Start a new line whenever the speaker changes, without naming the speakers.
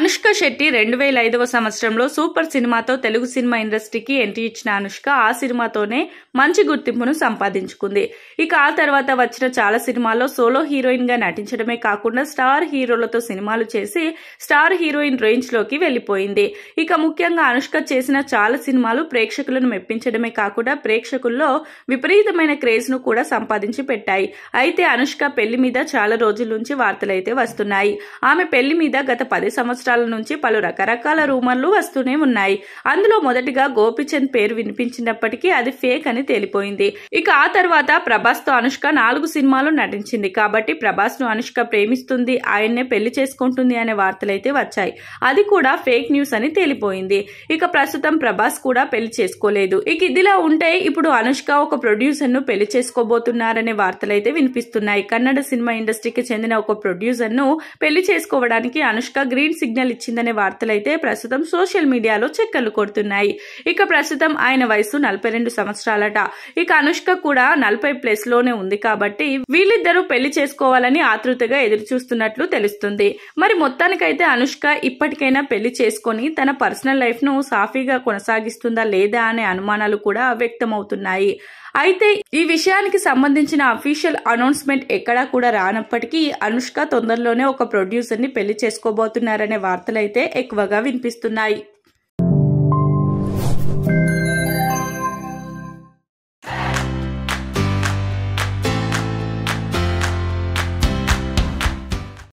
అనుష్క శెట్టి 2005వ సంవత్సరంలో సూపర్ సినిమాతో తెలుగు సినిమా ఇండస్ట్రీకి ఎంట్రీ ఇచ్చిన అనుష్క ఆ సినిమాతోనే మంచి గుర్తింపును సంపాదించుకుంది. ఇక ఆ తర్వాత వచ్చిన చాలా సినిమాల్లో సోలో హీరోయిన్ గా నటించడమే కాకుండా స్టార్ హీరోలతో సినిమాలు చేసి స్టార్ హీరోయిన్ రేంజ్ లోకి వెళ్లిపోయింది. ఇక ముఖ్యంగా అనుష్క చేసిన చాలా సినిమాలు ప్రేక్షకులను మెప్పించడమే కాకుండా ప్రేక్షకుల్లో విపరీతమైన క్రేజ్ ను కూడా సంపాదించి పెట్టాయి. అయితే అనుష్క పెళ్లి మీద చాలా రోజుల నుంచి వార్తలైతే వస్తున్నాయి. ఆమె పెళ్లి మీద గత 10 సంవత్సరాల నుంచి పలు రకరకాల రూమర్లు వస్తూనే ఉన్నాయి. అందులో మొదటిగా గోపీచంద్ పేరు వినిపించినప్పటికీ అది ఫేక్ అని తేలిపోయింది. ఇక ఆ తర్వాత ప్రభాస్ తో అనుష్క 4 సినిమాలు నటించింది కాబట్టి ప్రభాస్ ను అనుష్క ప్రేమిస్తుంది, ఆయన్నే పెళ్లి చేసుకుంటుంది అనే వార్తలైతే వచ్చాయి. అది కూడా ఫేక్ న్యూస్ అని తేలిపోయింది. ఇక ప్రస్తుతం ప్రభాస్ కూడా పెళ్లి చేసుకోలేదు. ఇక ఇదిలా ఉంటే ఇప్పుడు అనుష్క ఒక ప్రొడ్యూసర్ ను పెళ్లి చేసుకోబోతున్నారనే వార్తలైతే వినిపిస్తున్నాయి. కన్నడ సినిమా ఇండస్ట్రీకి చెందిన ఒక ప్రొడ్యూసర్ ను పెళ్లి చేసుకోవడానికి అనుష్క గ్రీన్ సిగ్నల్ ఇచ్చిందనే వార్తలైతే ప్రస్తుతం సోషల్ మీడియాలో చక్కర్లు కొడుతున్నాయి. ఇక ప్రస్తుతం ఆయన వయసు 42 సంవత్సరాలట. ఇక అనుష్క కూడా 40+ లోనే ఉంది కాబట్టి వీళ్ళిద్దరూ పెళ్లి చేసుకోవాలని ఆతృతగా ఎదురు చూస్తున్నట్లు తెలుస్తుంది. మరి మొత్తానికైతే అనుష్క ఇప్పటికైనా పెళ్లి చేసుకొని తన పర్సనల్ లైఫ్ ను సాఫీగా కొనసాగిస్తుందా లేదా అనే అనుమానాలు కూడా వ్యక్తమవుతున్నాయి. అయితే ఈ విషయానికి సంబంధించిన అఫీషియల్ అనౌన్స్మెంట్ ఎక్కడా కూడా రానప్పటికీ అనుష్క తొందరలోనే ఒక ప్రొడ్యూసర్ ని పెళ్లి చేసుకోబోతున్నారనే వార్తలైతే ఎక్కువగా వినిపిస్తున్నాయి.